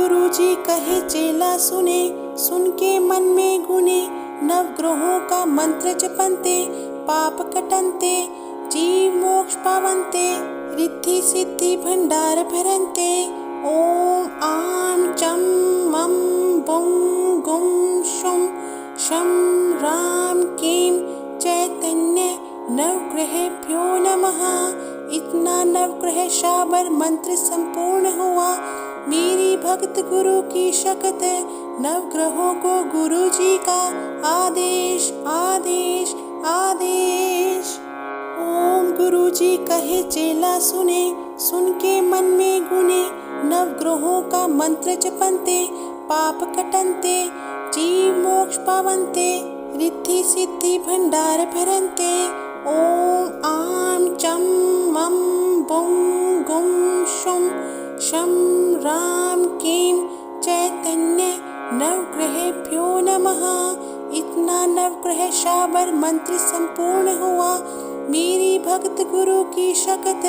गुरुजी कहे चेला सुने, सुन के मन में गुने, नवग्रहों का मंत्र जपन्ते, पाप कटन्ते, जीव मोक्ष पावन्ते, रिद्धि सिद्धि भंडार भरन्ते। ओम आम चं मं बुं गुं शुं शं राम कीं चैतन्य नवग्रहेभ्यो नमः। इतना नवग्रह शाबर मंत्र संपूर्ण हुआ। मेरी भक्त गुरु की शक्त, नवग्रहों को गुरु जी का आदेश आदेश आदेश। ओम गुरु जी कहे चेला सुने, सुन के मन में गुने, नवग्रहों का मंत्र जपन्ते, पाप कटन्ते, जीव मोक्ष पावन्ते, रिद्धि सिद्धि भंडार भरन्ते। ओम आम चं मं बुं गुं शुं शं राम कीं चैतन्य नवग्रहेभ्यो नमः। इतना नवग्रह शाबर मंत्र संपूर्ण हुआ। मेरी भक्त गुरु की शक्त,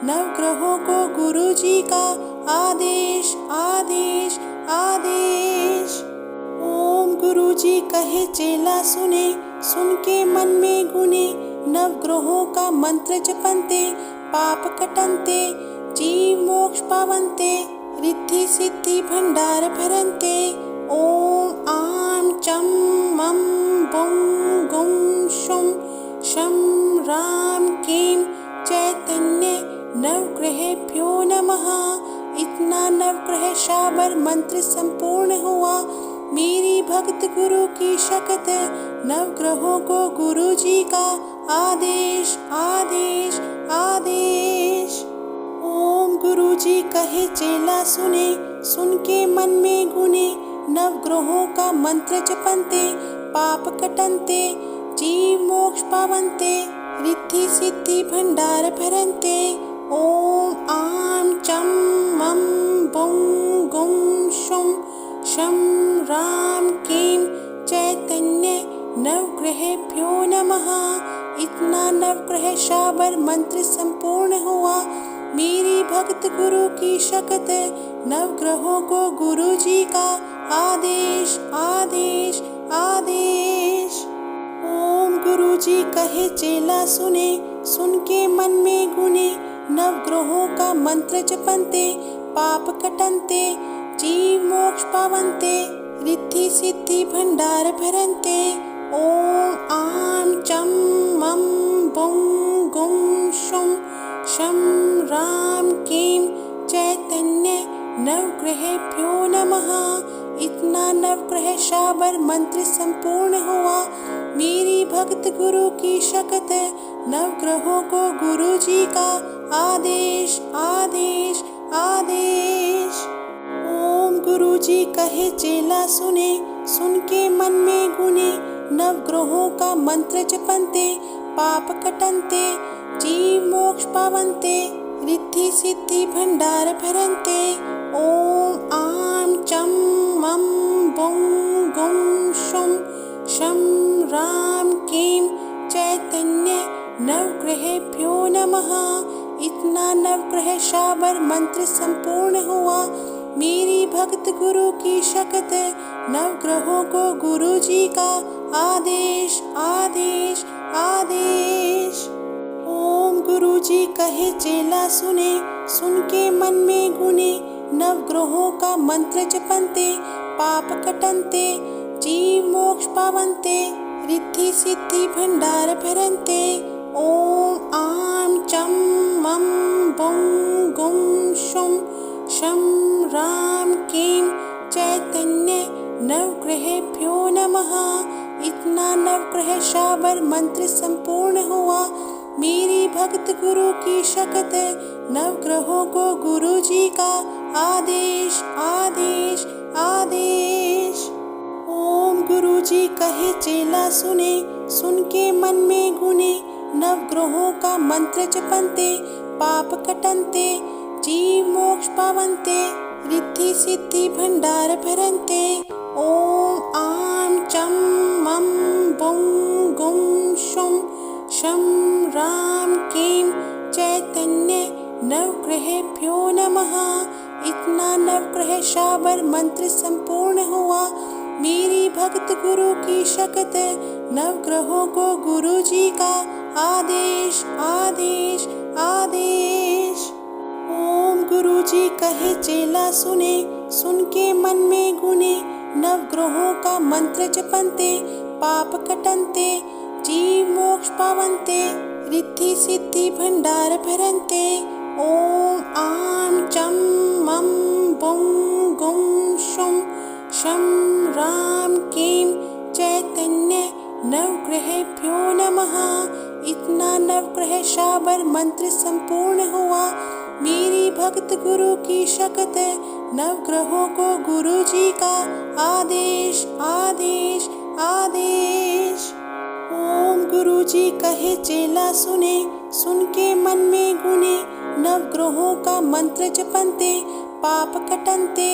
नवग्रहों को गुरु जी का आदेश आदेश आदेश। ओम गुरु जी कहे चेला सुने, सुन के मन में गुने, नवग्रहों का मंत्र जपन्ते, पाप कटन्ते, जीव मोक्ष पावन्ते, रिद्धि सिद्धि भंडार भरन्ते। ओम आम चं मं बुं गुं शुं शं राम कीं चैतन्य नवग्रहेभ्यो नमः। इतना नवग्रह शाबर मंत्र संपूर्ण हुआ। मेरी भक्त गुरु की शक्त, नवग्रहों को गुरु जी का आदेश आदेश आदेश। ओम गुरु जी कहे चेला सुने, सुन के मन में गुने, नवग्रहों का मंत्र जपन्ते, पाप कटन्ते, जीव मोक्ष पावन्ते, रिद्धि सिद्धि भंडार भरन्ते। ओम आम चं मं बुं गुं शुं शं राम कीं चैतन्य नवग्रहेभ्यो नमः। इतना नवग्रह शाबर मंत्र संपूर्ण हुआ। मेरी भक्त गुरु की शक्त, नवग्रहों को गुरु जी का आदेश आदेश आदेश। ओम गुरु जी कहे चेला सुने, सुन के मन में गुने, नवग्रहों का मंत्र जपन्ते, पाप कटन्ते, जीव मोक्ष पावन्ते, रिद्धि सिद्धि भंडार भरन्ते। ओम आम चं मं बुं गुं शुं शं राम कीं चैतन्य नवग्रहेभ्यो नमः। इतना नवग्रह शाबर मंत्र संपूर्ण हुआ। मेरी भक्त गुरु की शक्त, नवग्रहों को गुरु जी का आदेश आदेश आदेश। ओम गुरु जी कहे चेला सुने, सुन के मन में गुने, नवग्रहों का मंत्र जपन्ते, पाप कटन्ते, जीव मोक्ष पावन्ते, रिद्धि सिद्धि भंडार भरन्ते। ओम आम चं मं बुं गुं शुं शं राम कीं चैतन्य नवग्रहेभ्यो नमः। इतना नवग्रह शाबर मंत्र संपूर्ण हुआ। मेरी भक्त गुरु की शक्त, नवग्रहों को गुरु जी का आदेश आदेश आदेश। ओम गुरु जी कहे चेला सुने, सुन के मन में गुने, नवग्रहों का मंत्र जपन्ते, पाप कटन्ते, जीव मोक्ष पावन्ते, रिद्धि सिद्धि भंडार भरन्ते। ओम आम चं मं बुं गुं शुं शं राम कीं चैतन्य नवग्रहेभ्यो नमः। इतना नवग्रह शाबर मंत्र संपूर्ण हुआ। मेरी भक्त गुरु की शक्त, नवग्रहों को गुरु जी का आदेश आदेश आदेश। ओम गुरु जी कहे चेला सुने, सुन के मन में गुने, नवग्रहों का मंत्र जपन्ते, पाप कटन्ते, जीव मोक्ष पावन्ते, रिद्धि सिद्धि भंडार भरन्ते। ओम आम चं मं बुं गुं शुं शं राम कीं चैतन्य नवग्रहेभ्यो नमः। इतना नवग्रह शाबर मंत्र संपूर्ण हुआ। मेरी भक्त गुरु की शक्त, नवग्रहों को गुरु जी का आदेश आदेश आदेश। ओम गुरु जी कहे चेला सुने, सुन के मन में गुने, नवग्रहों का मंत्र जपन्ते, पाप कटन्ते, जीव मोक्ष पावन्ते, रिद्धि सिद्धि भंडार भरन्ते। ओम आम चम मम बुम गुम शुम शम राम कीं चैतन्य नवग्रहेभ्यो नमः। इतना नवग्रह शाबर मंत्र संपूर्ण हुआ। मेरी भक्त गुरु की शक्त, नवग्रहों को गुरु जी का आदेश आदेश आदेश। ओम गुरु जी कहे चेला सुने, सुन के मन में गुने, नवग्रहों का मंत्र जपन्ते, पाप कटन्ते,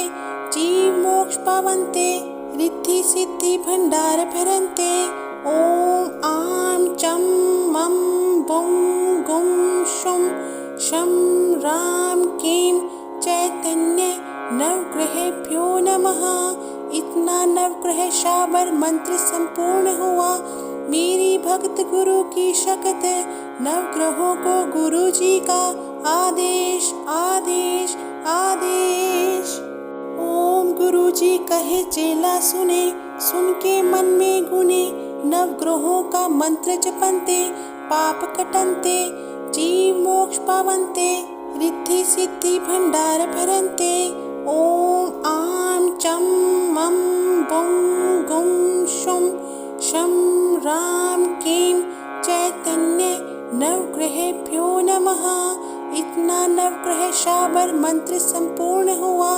जीव मोक्ष पावन्ते, रिद्धि सिद्धि भंडार भरन्ते। ओम आम चम मम बुम गुम शुम शम राम कीं चैतन्य नवग्रहेभ्यो नमः। इतना नवग्रह शाबर मंत्र संपूर्ण हुआ। मेरी भक्त गुरु की शक्त, नवग्रहों को गुरु जी का आदेश आदेश आदेश। ओम गुरु जी कहे चेला सुने, सुन के मन में गुने, नवग्रहों का मंत्र जपन्ते, पाप कटन्ते, जीव मोक्ष पावन्ते, रिद्धि सिद्धि भंडार भरन्ते। ओम आम चम मम बुम गुम शुम शम राम कीं चैतन्य नवग्रहेभ्यो नमः। इतना नवग्रह शाबर मंत्र संपूर्ण हुआ।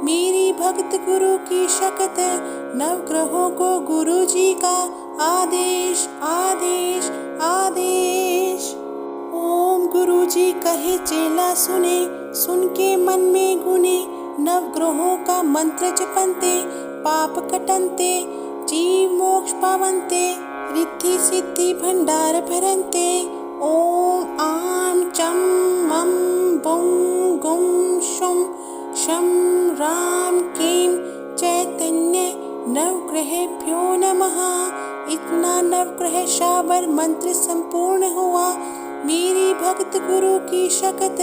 मेरी भक्त गुरु की शक्त, नवग्रहों को गुरु जी का आदेश आदेश आदेश। ओम गुरु जी कहे चेला सुने, सुन के मन में गुने, नवग्रहों का मंत्र जपन्ते, पाप कटन्ते, जीव मोक्ष पावन्ते, रिद्धि सिद्धि भंडार भरन्ते। ओम आम चम मम बुम गुम शुम शम राम कीं चैतन्य नवग्रहेभ्यो नमः। इतना नवग्रह शाबर मंत्र संपूर्ण हुआ। मेरी भक्त गुरु की शक्त,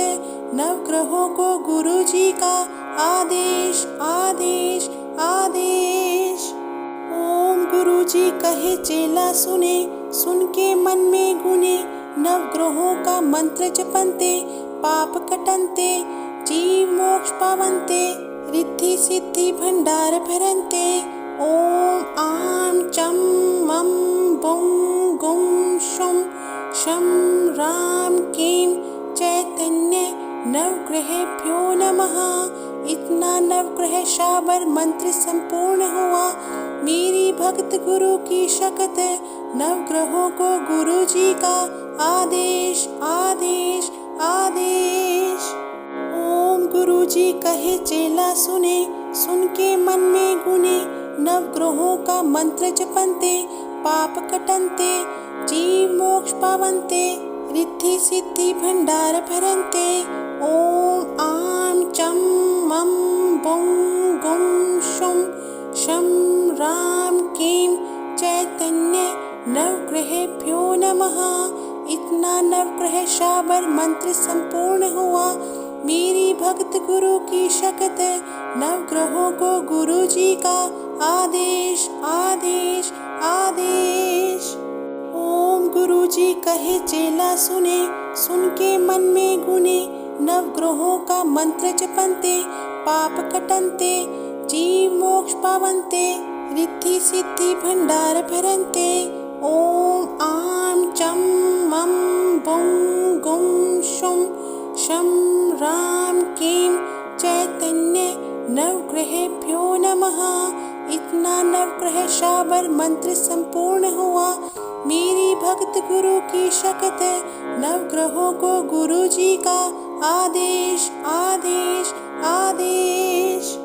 नवग्रहों को गुरु जी का आदेश आदेश आदेश। ओम गुरु जी कहे चेला सुने, सुन के मन में गुने, नवग्रहों का मंत्र जपन्ते, पाप कटन्ते, जीव मोक्ष पावन्ते, रिद्धि सिद्धि भंडार भरन्ते। ओम आम चम मम बुम गुम शुम शम राम कीं चैतन्य नवग्रहेभ्यो नमः। इतना नवग्रह शाबर मंत्र संपूर्ण हुआ। मेरी भक्त गुरु की शक्त, नवग्रहों को गुरु जी का आदेश आदेश आदेश। ओम गुरु जी कहे चेला सुने, सुन के मन में गुने, नवग्रहों का मंत्र जपन्ते, पाप कटन्ते, जीव मोक्ष पावन्ते, रिद्धि सिद्धि भंडार भरन्ते। ओम आम चम मम बुम गुम शुम शम राम कीं चैतन्य नवग्रहेभ्यो नमः। इतना नवग्रह शाबर मंत्र संपूर्ण हुआ। मेरी भक्त गुरु की शक्त, नवग्रहों को गुरु जी का आदेश आदेश आदेश। ओम गुरु जी कहे चेला सुने, सुन के मन में गुने, नवग्रहों का मंत्र जपन्ते, पाप कटन्ते, जीव मोक्ष पावन्ते, रिद्धि सिद्धि भंडार भरन्ते। ओम आम चम मम बुम गुम शुम शम राम कीं चैतन्य नवग्रहेभ्यो नमः। इतना नवग्रह शाबर मंत्र संपूर्ण हुआ। मेरी भक्त गुरु की शक्त, नवग्रहों को गुरु जी का आदेश आदेश आदेश।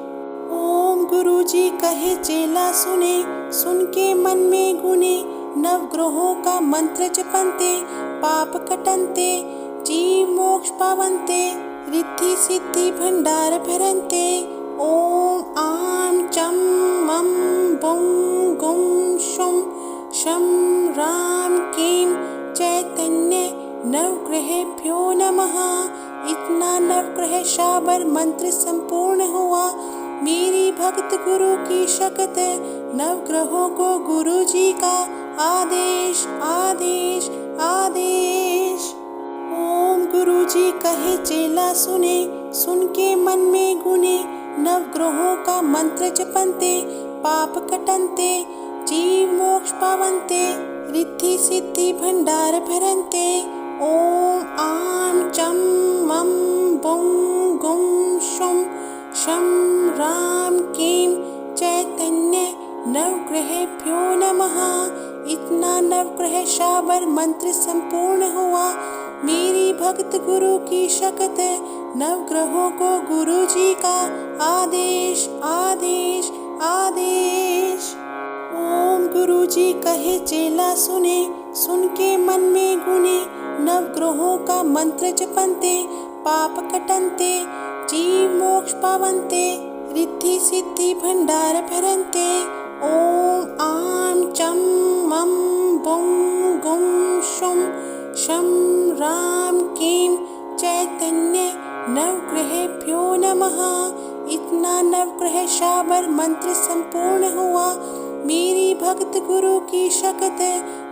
ओम गुरु जी कहे चेला सुने, सुन के मन में गुने, नवग्रहों का मंत्र जपन्ते, पाप कटन्ते, जीव मोक्ष पावन्ते, रिद्धि सिद्धि भंडार भरन्ते। ॐ आं चं मं बुं गुं शुं शं रां क्लीं चैतन्य नवग्रहेभ्यो नमः। इतना नवग्रह शाबर मंत्र संपूर्ण हुआ। मेरी भक्त गुरु की शक्त, नवग्रहों को गुरु जी का आदेश आदेश आदेश। ओम गुरु जी कहे चेला सुने, सुन के मन में गुने। नवग्रहों का मंत्र जपन्ते, पाप कटन्ते, जीव मोक्ष पावन्ते, रिद्धि सिद्धि भंडार भरन्ते। ओम आं चं मं बुं गुं शुं शं रां क्लीं चैतन्य नवग्रहेभ्यो नमः। इतना नवग्रह शाबर मंत्र संपूर्ण हुआ। मेरी भक्त गुरु की शक्त, नवग्रहों को गुरु जी का आदेश आदेश आदेश। ओम गुरु जी कहे चेला सुने, सुन के मन में गुने। नवग्रहों का मंत्र जपन्ते, पाप कटन्ते, जीव मोक्ष पावन्ते, रिद्धि सिद्धि भंडार भरन्ते। ओम आं चं मं बुं गुं शुं शं रां क्लीं चैतन्य नवग्रहेभ्यो नमः। इतना नवग्रह शाबर मंत्र संपूर्ण हुआ। मेरी भक्त गुरु की शक्त,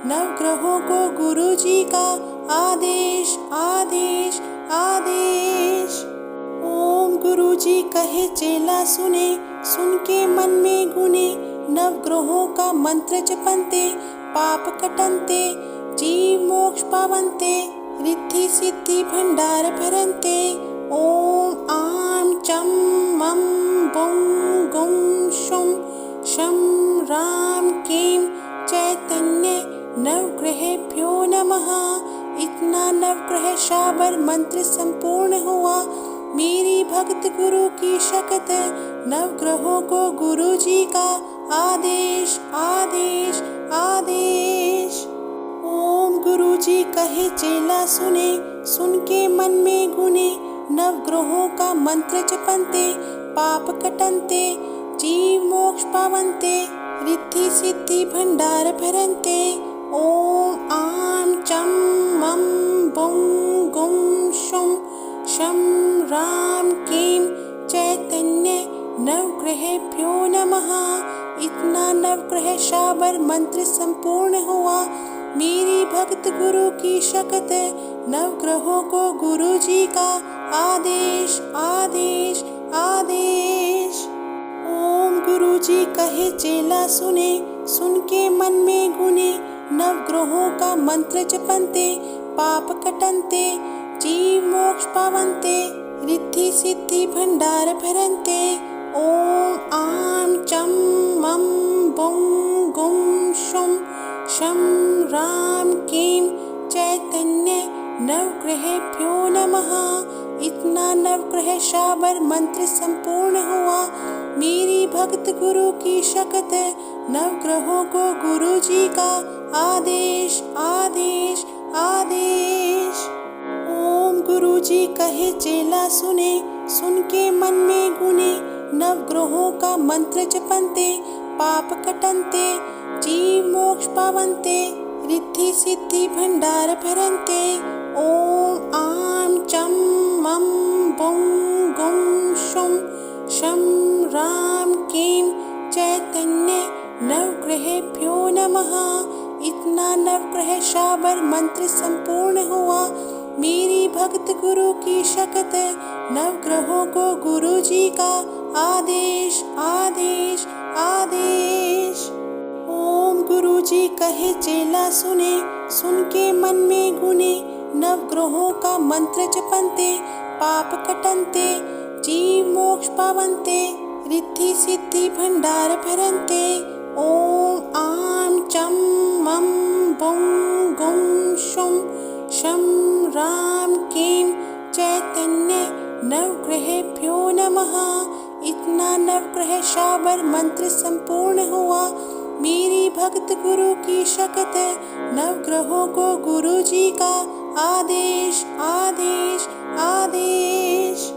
नवग्रहों को गुरु जी का आदेश आदेश आदेश। ओम गुरु जी कहे चेला सुने, सुन के मन में गुने। नवग्रहों का मंत्र जपन्ते, पाप कटन्ते, जीव मोक्ष पावन्ते, रिद्धि सिद्धि भंडार भरन्ते। ओम आं चं मं बुं गुं शुं शं रां क्लीं चैतन्य नवग्रहेभ्यो नमः। इतना नवग्रह शाबर मंत्र संपूर्ण हुआ। मेरी भक्त गुरु की शक्त, नवग्रहों को गुरु जी का आदेश आदेश आदेश। ओम गुरु जी कहे चेला सुने, सुन के मन में गुने। नवग्रहों का मंत्र जपन्ते, पाप कटन्ते, जीव मोक्ष पावन्ते, रिद्धि सिद्धि भंडार भरन्ते। ओम आं चं मं बुं गुं शुं शं रां क्लीं चैतन्य नवग्रहेभ्यो नमः। इतना नवग्रह शाबर मंत्र संपूर्ण हुआ। मेरी भक्त गुरु की शक्त, नवग्रहों को गुरु जी का आदेश आदेश आदेश। ओम गुरु जी कहे चेला सुने, सुन के मन में गुने। नवग्रहों का मंत्र जपन्ते, पाप कटन्ते, जीव मोक्ष पावन्ते, रिद्धि सिद्धि भंडार भरन्ते। ओम आं चं मं बुं गुं शुं शं रां क्लीं चैतन्य नवग्रहेभ्यो नमः। इतना नवग्रह शाबर मंत्र संपूर्ण हुआ। मेरी भक्त गुरु की शक्त, नवग्रहों को गुरु जी का आदेश आदेश आदेश। ओम गुरु जी कहे चेला सुने, सुन के मन में गुने। नवग्रहों का मंत्र जपन्ते, पाप कटन्ते, जीव मोक्ष पावन्ते, रिद्धि सिद्धि भंडार भरन्ते। ओम आं चं मं बुं गुं शुं शं रां क्लीं चैतन्य नवग्रहेभ्यो नमः। इतना नवग्रह शाबर मंत्र संपूर्ण हुआ। मेरी भक्त गुरु की शक्त, नवग्रहों को गुरु जी का आदेश आदेश आदेश। ओम गुरु जी कहे चेला सुने, सुन के मन में गुने। नवग्रहों का मंत्र जपन्ते, पाप कटन्ते, जीव मोक्ष पावन्ते, रिद्धि सिद्धि भंडार भरन्ते। ओम आं चं मं बुं गुं शुं शं रां क्लीं चैतन्य नवग्रहेभ्यो नमः। इतना नवग्रह शाबर मंत्र संपूर्ण हुआ। मेरी भक्त गुरु की शक्त, नवग्रहों को गुरु जी का आदेश आदेश आदेश।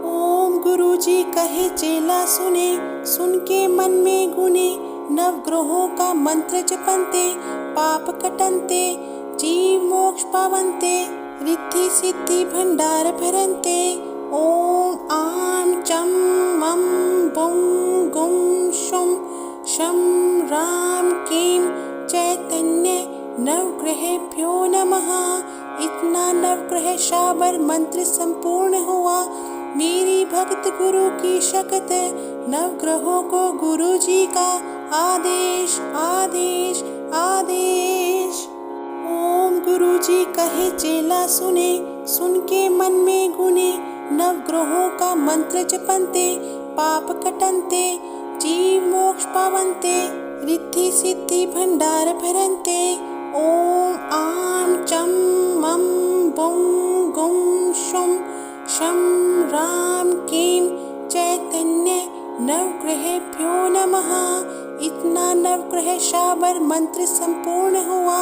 ओम गुरुजी कहे चेला सुने, सुन के मन में गुने, नवग्रहों का मंत्र जपन्ते, पाप कटन्ते, जीव मोक्ष पावन्ते, रिद्धि सिद्धि भंडार भरन्ते। ओम आम चं मं बुं गुं शुं शं रां क्लीं चैतन्य नवग्रहेभ्यो नमः। इतना नवग्रह शाबर मंत्र संपूर्ण हुआ। मेरी भक्त गुरु की शक्त, नवग्रहों को गुरु जी का आदेश आदेश आदेश। ओम गुरु जी कहे चेला सुने, सुन के मन में गुने, नवग्रहों का मंत्र जपन्ते, पाप कटन्ते, जीव मोक्ष पावन्ते, रिद्धि सिद्धि भंडार भरन्ते। ओम आम चं मं बुं गुं शुं शं रां क्लीं चैतन्य नवग्रहेभ्यो नमः। इतना नवग्रह शाबर मंत्र संपूर्ण हुआ।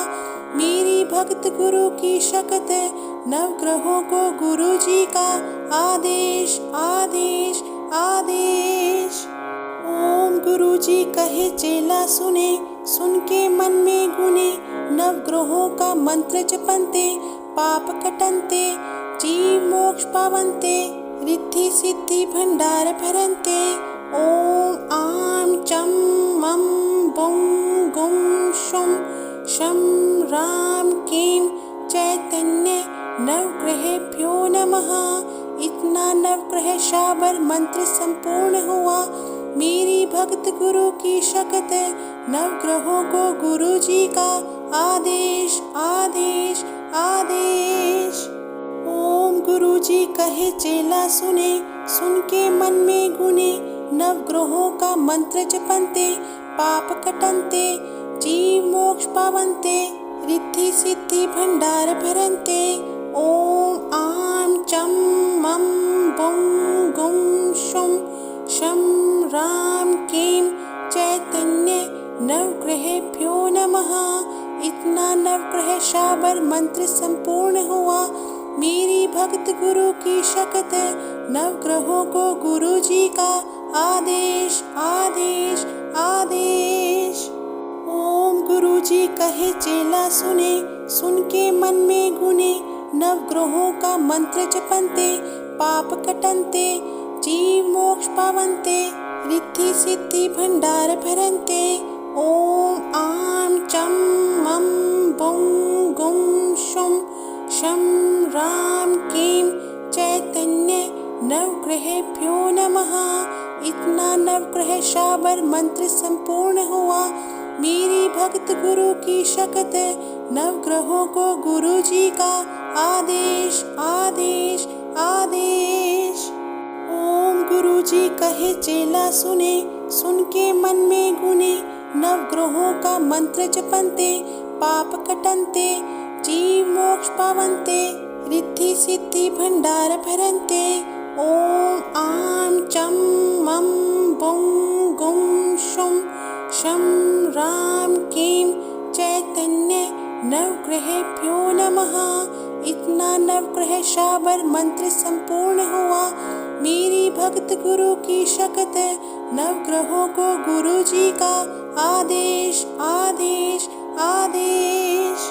मेरी भक्त गुरु की शक्त, नवग्रहों को गुरु जी का आदेश आदेश आदेश। ओम गुरु जी कहे चेला सुने, सुन के मन में गुने, नवग्रहों का मंत्र जपन्ते, पाप कटन्ते, जीव मोक्ष पावन्ते, रिद्धि सिद्धि भंडार भरन्ते। ओम आम चं मं बुं गुं शुं शं रां क्लीं चैतन्य नवग्रहेभ्यो नमः। इतना नवग्रह शाबर मंत्र संपूर्ण हुआ। मेरी भक्त गुरु की शक्त, नवग्रहों को गुरु जी का आदेश आदेश आदेश। ओम गुरु जी कहे चेला सुने, सुन के मन में गुने, नवग्रहों का मंत्र जपन्ते, पाप कटन्ते, जीव मोक्ष पावन्ते, रिद्धि सिद्धि भंडार भरन्ते। ओम आम चं मं बुं गुं शुं शं रां क्लीं चैतन्य नवग्रहेभ्यो नमः। इतना नवग्रह शाबर मंत्र संपूर्ण हुआ। मेरी भक्त गुरु की शक्त, नवग्रहों को गुरु जी का आदेश आदेश आदेश। ओम गुरु जी कहे चेला सुने, सुन के मन में गुने, नवग्रहों का मंत्र जपन्ते, पाप कटन्ते, जीव मोक्ष पावन्ते, रिद्धि सिद्धि भंडार भरन्ते। ओम आम चं मं बुं गुं शुं शं रां क्लीं चैतन्य नवग्रहेभ्यो नमः। इतना नवग्रह शाबर मंत्र संपूर्ण हुआ। मेरी भक्त गुरु की शक्त, नवग्रहों को गुरु जी का आदेश आदेश आदेश। ओम गुरु जी कहे चेला सुने, सुन के मन में गुने, नवग्रहों का मंत्र जपन्ते, पाप कटन्ते, जीव मोक्ष पावन्ते, रिद्धि सिद्धि भंडार भरन्ते। ओम आम चं मं बुं गुं शुं शं रां क्लीं चैतन्य नवग्रहेभ्यो नमः। इतना नवग्रह शाबर मंत्र संपूर्ण हुआ। मेरी भक्त गुरु की शक्त, नवग्रहों को गुरु जी का आदेश आदेश आदेश।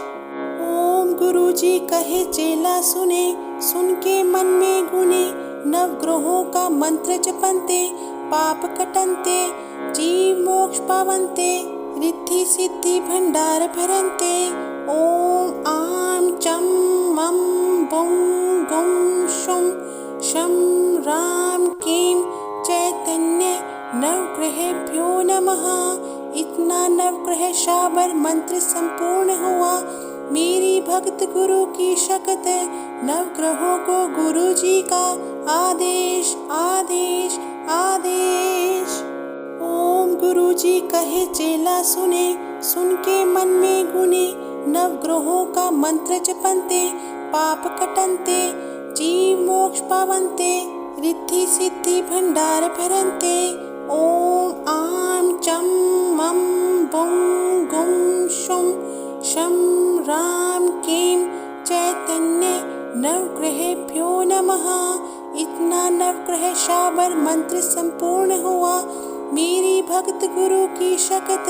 ओम गुरु जी कहे चेला सुने, सुन के मन में गुने, नवग्रहों का मंत्र जपन्ते, पाप कटन्ते, जीव मोक्ष पावन्ते, रिद्धि सिद्धि भंडार भरन्ते। ओम आम चं मं बुं गुं शुं शं रां क्लीं चैतन्य नवग्रहेभ्यो नमः। इतना नवग्रह शाबर मंत्र संपूर्ण हुआ। मेरी भक्त गुरु की शक्त, नवग्रहों को गुरु जी का आदेश आदेश आदेश। ओम गुरु जी कहे चेला सुने, सुन के मन में गुने, नवग्रहों का मंत्र जपन्ते, पाप कटन्ते, जीव मोक्ष पावन्ते, रिद्धि सिद्धि भंडार भरन्ते। ओम आम चं मं बुं गुं शुं शं रां क्लीं चैतन्य नवग्रहेभ्यो नमः। इतना नवग्रह शाबर मंत्र संपूर्ण हुआ। मेरी भक्त गुरु की शक्त,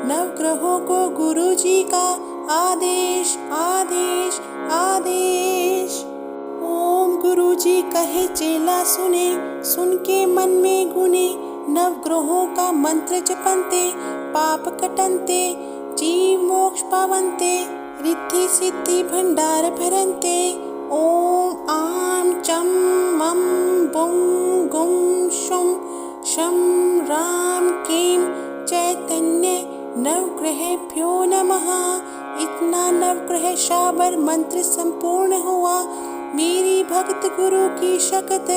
नवग्रहों को गुरु जी का आदेश आदेश आदेश। ओम गुरु जी कहे चेला सुने, सुन के मन में गुने, नवग्रहों का मंत्र जपन्ते, पाप कटन्ते, जीव मोक्ष पावन्ते, रिद्धि सिद्धि भंडार भरन्ते। ओम आम चं मं बुं गुं शुं शं रां क्लीं चैतन्य नवग्रहेभ्यो नमः। इतना नवग्रह शाबर मंत्र संपूर्ण हुआ। मेरी भक्त गुरु की शक्त,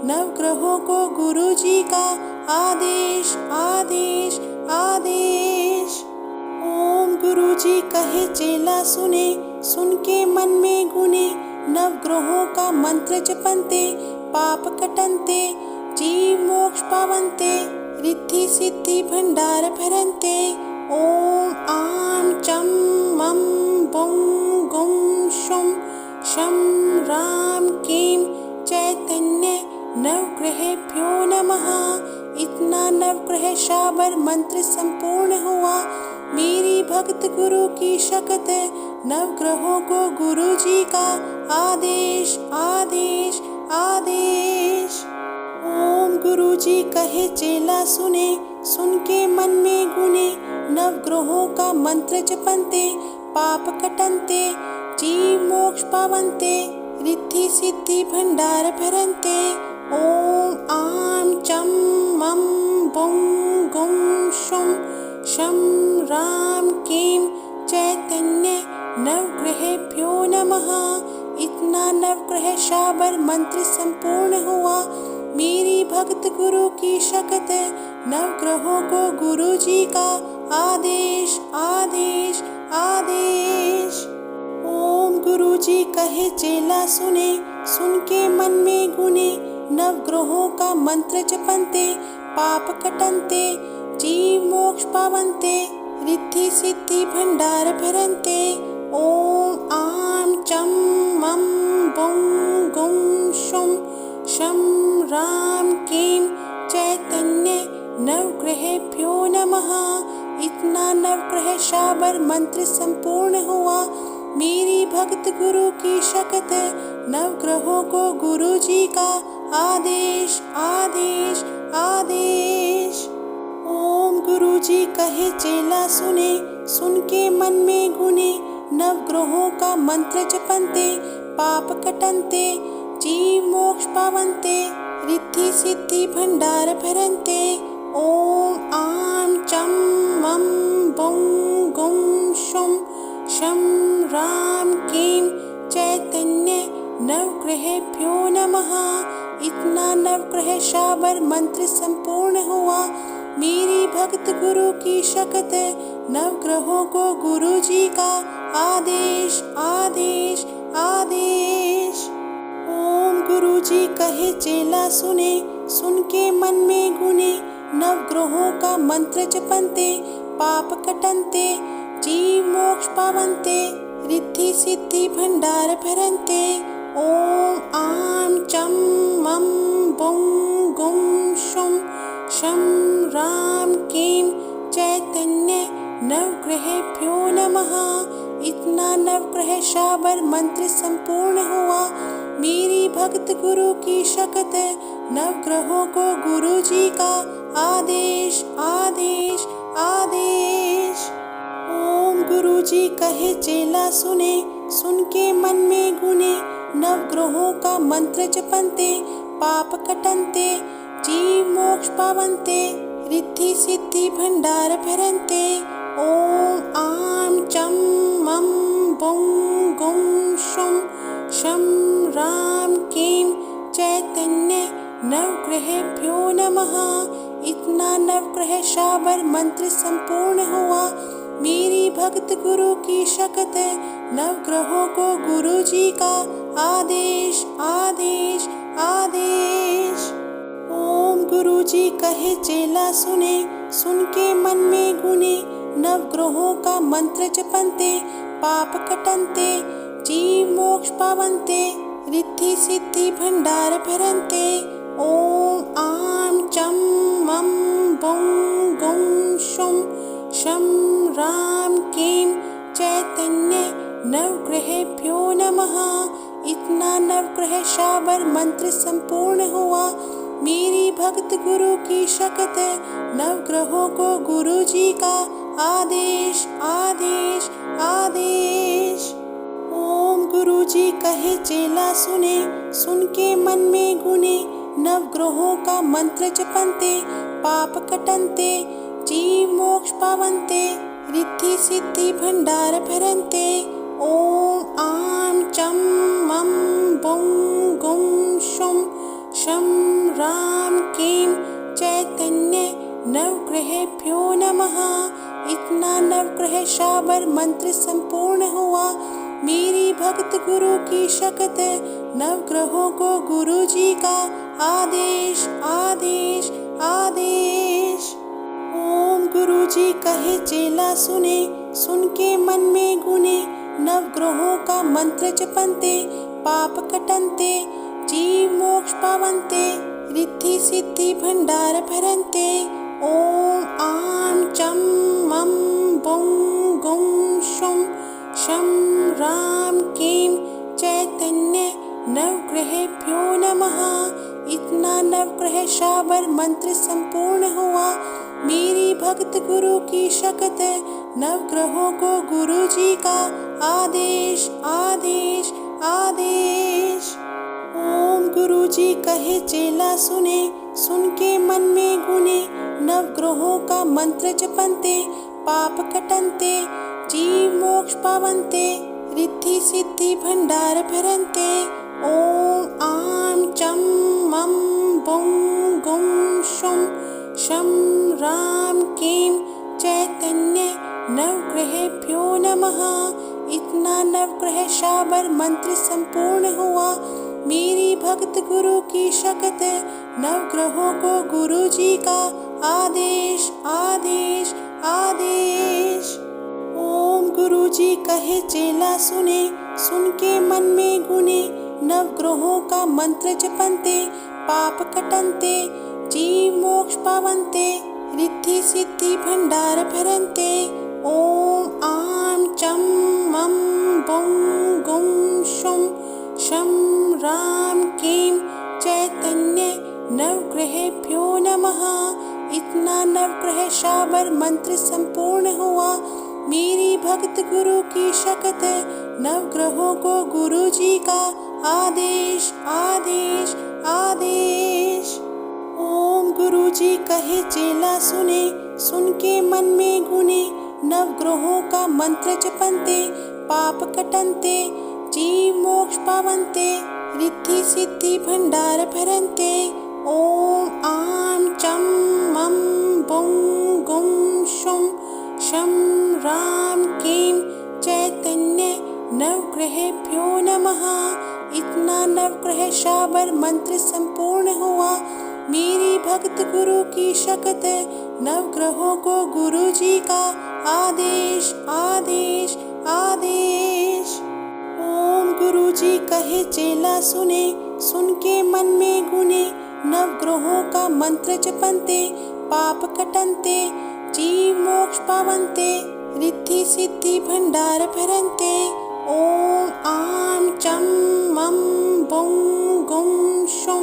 नवग्रहों को गुरु जी का आदेश आदेश आदेश। ओम गुरु जी कहे चेला सुने, सुन के मन में गुने, नवग्रहों का मंत्र जपन्ते, पाप कटन्ते, जीव मोक्ष पावन्ते, रिद्धि सिद्धि भंडार भरन्ते। ओम आम चं मं बुं गुं शुं शं रां क्लीं चैतन्य नवग्रहेभ्यो नमः। इतना नवग्रह शाबर मंत्र संपूर्ण हुआ। मेरी भक्त गुरु की शक्त, नवग्रहों को गुरु जी का आदेश आदेश आदेश। ओम गुरु जी कहे चेला सुने, सुन के मन में गुने, नवग्रहों का मंत्र जपन्ते, पाप कटन्ते, जीव मोक्ष पावन्ते, रिद्धि सिद्धि भंडार भरन्ते। ओम आम चं मं बुं गुं शुं शं रां क्लीं चैतन्य नवग्रहेभ्यो नमः। इतना नवग्रह शाबर मंत्र संपूर्ण हुआ। मेरी भक्त गुरु की शक्त, नवग्रहों को गुरु जी का आदेश आदेश आदेश। ओम गुरु जी कहे चेला सुने, सुन के मन में गुने, नवग्रहों का मंत्र जपन्ते, पाप कटन्ते, जीव मोक्ष पावन्ते, रिद्धि सिद्धि भंडार भरन्ते। ओम आम चं मं बुं गुं शुं शं रां क्लीं चैतन्य नवग्रहेभ्यो नमः। इतना नवग्रह शाबर मंत्र संपूर्ण हुआ। मेरी भक्त गुरु की शक्त, नवग्रहों को गुरु जी का आदेश आदेश आदेश। ओम गुरु जी कहे चेला सुने, सुन के मन में गुने, नवग्रहों का मंत्र जपन्ते, पाप कटन्ते, जीव मोक्ष पावन्ते, रिद्धि सिद्धि भंडार भरन्ते। ओम आम चं मं बुं गुं शुं शं रां क्लीं चैतन्य नवग्रहेभ्यो नमः। इतना नवग्रह शाबर मंत्र संपूर्ण हुआ। मेरी भक्त गुरु की शक्त, नवग्रहों को गुरु जी का आदेश आदेश आदेश। ओम गुरु जी कहे चेला सुने, सुन के मन में गुने, नवग्रहों का मंत्र जपन्ते, पाप कटन्ते, जीव मोक्ष पावन्ते, रिद्धि सिद्धि भंडार भरन्ते। ओम आम चं मं बुं गुं शुं शं रां क्लीं चैतन्य नवग्रहेभ्यो नमः। इतना नवग्रह शाबर मंत्र संपूर्ण हुआ। मेरी भक्त गुरु की शक्त, नवग्रहों को गुरु जी का आदेश आदेश आदेश। ओम गुरु जी कहे चेला सुने, सुन के मन में गुने, नवग्रहों का मंत्र जपन्ते, पाप कटन्ते, जीव मोक्ष पावन्ते, रिद्धि सिद्धि भंडार भरन्ते। ओम आम चं मं बुं गुं शुं शं रां क्लीं चैतन्य नवग्रहेभ्यो नमः। इतना नवग्रह शाबर मंत्र संपूर्ण हुआ। मेरी भक्त गुरु की शक्त, नवग्रहों को गुरु जी का आदेश आदेश आदेश। ओम गुरु जी कहे चेला सुने, सुन के मन में गुने, नवग्रहों का मंत्र जपन्ते, पाप कटन्ते, जीव मोक्ष पावन्ते रिद्धि सिद्धि भंडार भरन्ते। ओम आम चं मं बं गं शुं शं रां क्लीं चैतन्य नवग्रहेभ्यो नमः। इतना नवग्रह शाबर मंत्र संपूर्ण हुआ। मेरी भक्त गुरु की शक्ति नवग्रहों को गुरु जी का आदेश आदेश आदेश। ओम गुरु जी कहे चेला सुने, सुन के मन में गुने। नवग्रहों का मंत्र जपन्ते पाप कटन्ते जीव मोक्ष पावन्ते रिद्धि सिद्धि भंडार भरन्ते। ओम आम चं मं बं गं शुं शं रां क्लीं चैतन्य नवग्रहेभ्यो नमः। इतना नवग्रह शाबर मंत्र संपूर्ण हुआ। मेरी भक्त गुरु की शक्ति नवग्रहों को गुरु जी का आदेश आदेश आदेश। ओम गुरु जी कहे चेला सुने, सुन के मन में गुने। नवग्रहों का मंत्र जपन्ते पाप कटन्ते जीव मोक्ष पावन्ते रिद्धि सिद्धि भंडार भरन्ते। ओम आम चं मं बं गं शुं शं रां क्लीं चैतन्य नवग्रहेभ्यो नमः। इतना नवग्रह शाबर मंत्र संपूर्ण हुआ। मेरी भक्त गुरु की शक्ति नवग्रहों को गुरु जी का आदेश आदेश आदेश। ओम गुरु जी कहे चेला सुने, सुन के मन में गुने। नवग्रहों का मंत्र जपन्ते पाप कटन्ते जीव मोक्ष पावन्ते रिद्धि सिद्धि भंडार भरन्ते। ओम आम चं मं बं गं शुं शं रां क्लीं चैतन्य नवग्रहेभ्यो नमः। इतना नवग्रह शाबर मंत्र संपूर्ण हुआ। मेरी भक्त गुरु की शक्ति नवग्रहों को गुरु जी का आदेश आदेश आदेश। ओम गुरु जी कहे चेला सुने, सुन के मन में गुने। नवग्रहों का मंत्र जपन्ते पाप कटन्ते जीव मोक्ष पावन्ते रिद्धि सिद्धि भंडार भरन्ते। ओम आम चं मं बं गं शुं शं रां क्लीं चैतन्य नवग्रहेभ्यो नमः। इतना नवग्रह शाबर मंत्र संपूर्ण हुआ। मेरी भक्त गुरु की शक्ति नवग्रहों को गुरु जी का आदेश आदेश आदेश। ओम गुरु जी कहे चेला सुने, सुन के मन में गुने। नवग्रहों का मंत्र जपन्ते पाप कटन्ते जीव मोक्ष पावन्ते रिद्धि सिद्धि भंडार भरन्ते। ओम आम चं मं बं गं शुं शं रां क्लीं चैतन्य नवग्रहेभ्यो नमः। इतना नवग्रह शाबर मंत्र संपूर्ण हुआ। मेरी भक्त गुरु की शक्ति नवग्रहों को गुरु जी का आदेश आदेश आदेश। ओम गुरु जी कहे चेला सुने, सुन के मन में गुने। नवग्रहों का मंत्र जपन्ते पाप कटन्ते जीव मोक्ष पावन्ते रिद्धि सिद्धि भंडार भरन्ते। ओम आम चं मं बं गं शुं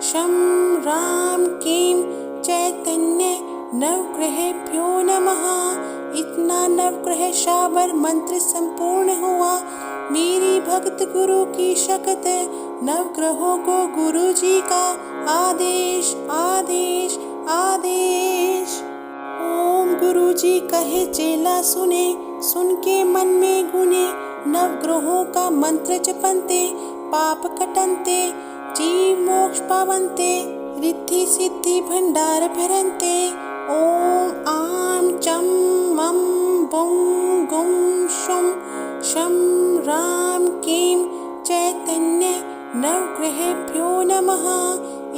शं रां क्लीं चैतन्य नवग्रहेभ्यो नमः। इतना नवग्रह शाबर मंत्र संपूर्ण हुआ। मेरी भक्त गुरु की शक्ति नवग्रहों को गुरु जी का आदेश आदेश आदेश। ओम गुरु जी कहे चेला सुने, सुन के मन में गुने। नवग्रहों का मंत्र जपन्ते पाप कटन्ते जीव मोक्ष पावन्ते रिद्धि सिद्धि भंडार भरन्ते। ओम आम चं मं बं गं शुं शं रां क्लीं चैतन्य नवग्रहेभ्यो नमः।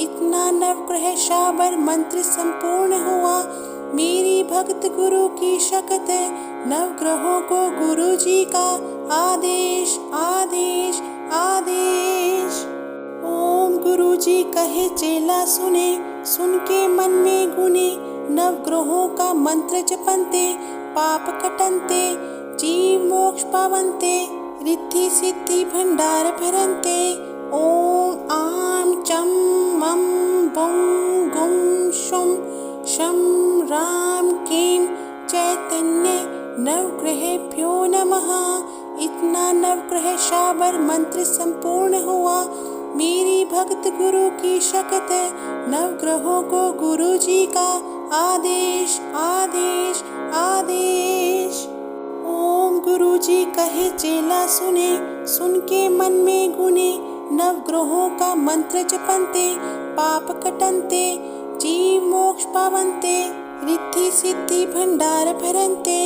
इतना नवग्रह शाबर मंत्र संपूर्ण हुआ। मेरी भक्त गुरु की शक्ति नवग्रहों को गुरु जी का आदेश आदेश आदेश। ओम गुरुजी कहे चेला सुने, सुन के मन में गुने, नवग्रहों का मंत्र जपन्ते, पाप कटन्ते, जीव मोक्ष पावन्ते, रिद्धि सिद्धि भंडार भरन्ते। ओम आम चं मं बुं गुं शुं शं रां क्लीं चैतन्य नवग्रहेभ्यो नमः। इतना नवग्रह शाबर मंत्र संपूर्ण हुआ। मेरी भक्त गुरु की शक्ति, नवग्रहों को गुरु जी का आदेश आदेश आदेश। ओम गुरु जी कहे चेला सुने, सुन के मन में गुने, नवग्रहों का मंत्र जपन्ते, पाप कटन्ते, जीव मोक्ष पावन्ते, रिद्धि सिद्धि भंडार भरन्ते।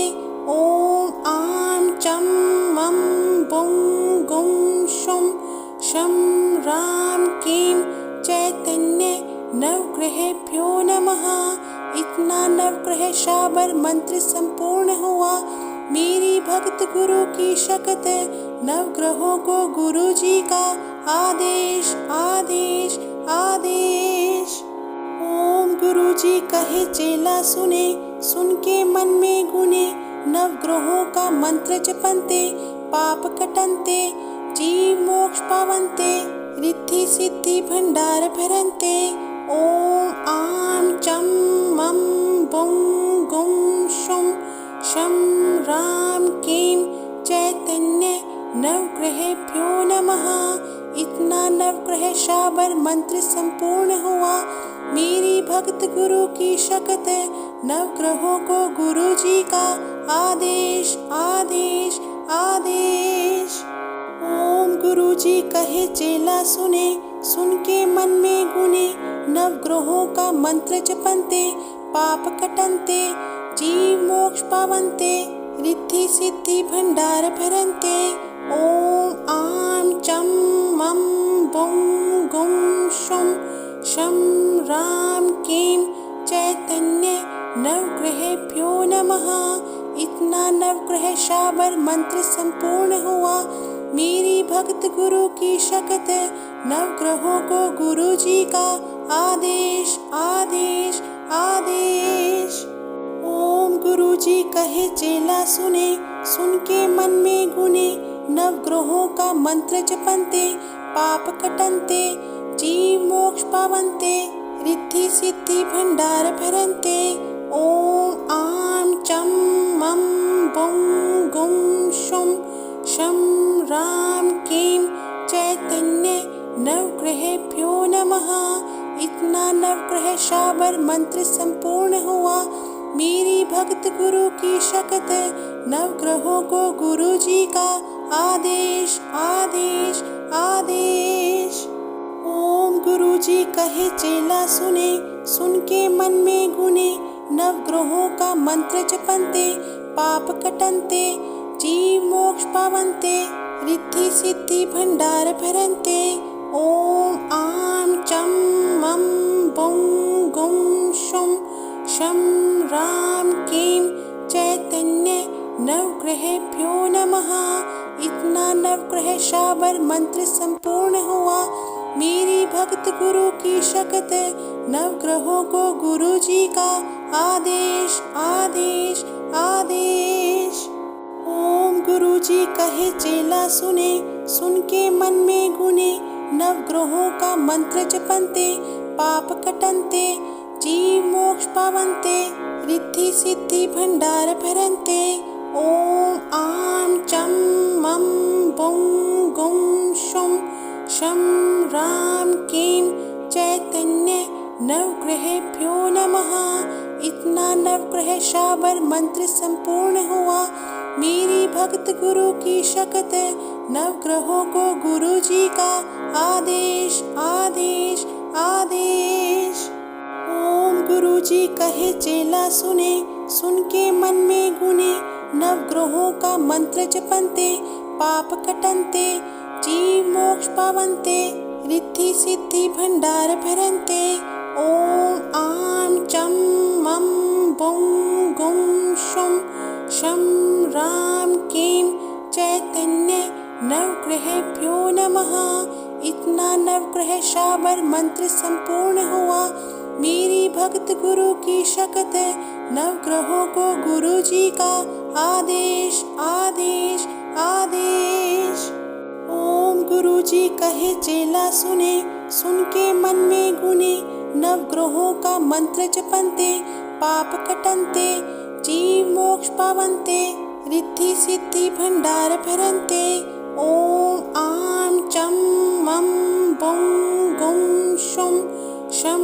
ओम आम चं मं बुं गुं शुं शं रां क्लीं चैतन्य नवग्रहेभ्यो नमः। इतना नवग्रह शाबर मंत्र संपूर्ण हुआ। मेरी भक्त गुरु की शक्ति, नवग्रहों को गुरु जी का आदेश आदेश आदेश। ओम गुरु जी कहे चेला सुने, सुन के मन में गुने, नवग्रहों का मंत्र जपन्ते, पाप कटन्ते, जीव मोक्ष पावन्ते, रिद्धि सिद्धि भंडार भरन्ते। ओम आम चं मं बुं गुं शुं शं रां क्लीं चैतन्य नवग्रहेभ्यो नमः। इतना नवग्रह शाबर मंत्र संपूर्ण हुआ। मेरी भक्त गुरु की शक्ति, नवग्रहों को गुरु जी का आदेश आदेश आदेश। ओम गुरु जी कहे चेला सुने, सुन के मन में गुने, नवग्रहों का मंत्र जपन्ते, पाप कटन्ते, जीव मोक्ष पावन्ते, रिद्धि सिद्धि भंडार भरन्ते। ओम आम चं मं बुं गुं शुं शं रां क्लीं चैतन्य नवग्रहेभ्यो नमः। इतना नवग्रह शाबर मंत्र संपूर्ण हुआ। मेरी भक्त गुरु की शक्ति, नवग्रहों को गुरु जी का आदेश आदेश आदेश। ओम गुरु जी कहे चेला सुने, सुन के मन में गुने, नवग्रहों का मंत्र जपन्ते, पाप कटन्ते, जीव मोक्ष पावन्ते, रिद्धि सिद्धि भंडार भरन्ते। ओम आम चं मं बुं गुं शुं शं रां क्लीं चैतन्य नवग्रहेभ्यो नमः। इतना नवग्रह शाबर मंत्र संपूर्ण हुआ। मेरी भक्त गुरु की शक्ति, नवग्रहों को गुरु जी का आदेश आदेश आदेश। ओम गुरु जी कहे चेला सुने, सुन के मन में गुने, नवग्रहों का मंत्र जपन्ते, पाप कटन्ते, जीव मोक्ष पावन्ते, रिद्धि सिद्धि भंडार भरन्ते। ओम आम चं मं बुं गुं शुं शं रां क्लीं चैतन्य नवग्रहेभ्यो नमः। इतना नवग्रह शाबर मंत्र संपूर्ण हुआ। मेरी भक्त गुरु की शक्ति, नवग्रहों को गुरु जी का आदेश आदेश आदेश। ओम गुरु जी कहे चेला सुने, सुन के मन में गुने, नवग्रहों का मंत्र जपन्ते, पाप कटन्ते, जीव मोक्ष पावन्ते, रिद्धि सिद्धि भंडार भरन्ते। ओम आम चं मं बुं गुं शुं शं रां क्लीं चैतन्य नवग्रहेभ्यो नमः। इतना नवग्रह शाबर मंत्र संपूर्ण हुआ। मेरी भक्त गुरु की शक्ति, नवग्रहों को गुरु जी का आदेश आदेश आदेश। ओम गुरु जी कहे चेला सुने, सुन के मन में गुने, नवग्रहों का मंत्र जपन्ते, पाप कटन्ते, जीव मोक्ष पावन्ते, रिद्धि सिद्धि भंडार भरन्ते। ओम आम चं मं बुं गुं शुं शं रां क्लीं चैतन्य नवग्रहेभ्यो नमः। इतना नवग्रह शाबर मंत्र संपूर्ण हुआ। मेरी भक्त गुरु की शक्ति, नवग्रहों को गुरु जी का आदेश आदेश आदेश। ओम गुरु जी कहे चेला सुने, सुन के मन में गुने, नवग्रहों का मंत्र जपन्ते, पाप कटन्ते, जीव मोक्ष पावन्ते, रिद्धि सिद्धि भंडार भरन्ते। ओम आम चम मम बुम गुम शुम शम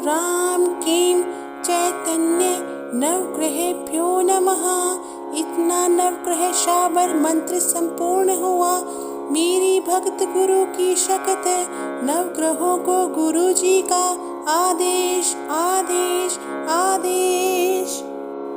राम कीम चैतन्य नवग्रहेभ्यो नमः। इतना नवग्रह शाबर मंत्र संपूर्ण हुआ। मेरी भक्त गुरु की शक्ति, नवग्रहों को गुरु जी का आदेश आदेश आदेश।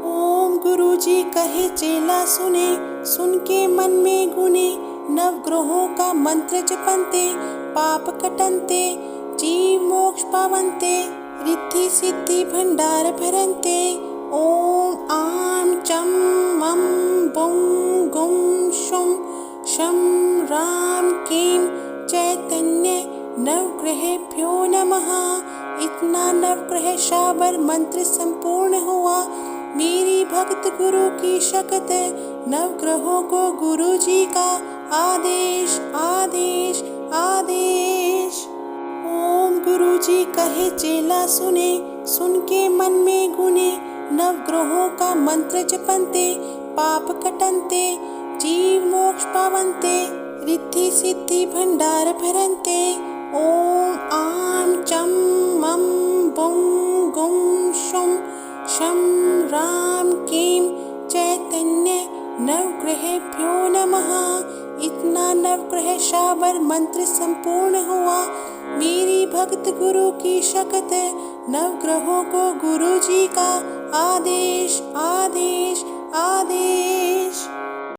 ओम गुरु जी कहे चेला सुने, सुन के मन में गुने, नवग्रहों का मंत्र जपन्ते, पाप कटन्ते, जीव मोक्ष पावन्ते, रिद्धि सिद्धि भंडार भरन्ते। ओम आम चम मम बुम गुम शुम शम राम कीम चैतन्य नवग्रहेभ्यो नमः। इतना नवग्रह शाबर मंत्र संपूर्ण हुआ। मेरी भक्त गुरु की शक्ति, नवग्रहों को गुरु जी का आदेश आदेश आदेश। ओम गुरु जी कहे चेला सुने, सुन के मन में गुने, नवग्रहों का मंत्र जपन्ते, पाप कटन्ते, जीव मोक्ष पावन्ते, रिद्धि सिद्धि भंडार भरन्ते। ओम आम चम मम बुम गुम शुम शम राम कीम चैतन्य नवग्रहेभ्यो नमः। इतना नवग्रह शाबर मंत्र संपूर्ण हुआ। मेरी भक्त गुरु की शक्ति, नवग्रहों को गुरु जी का आदेश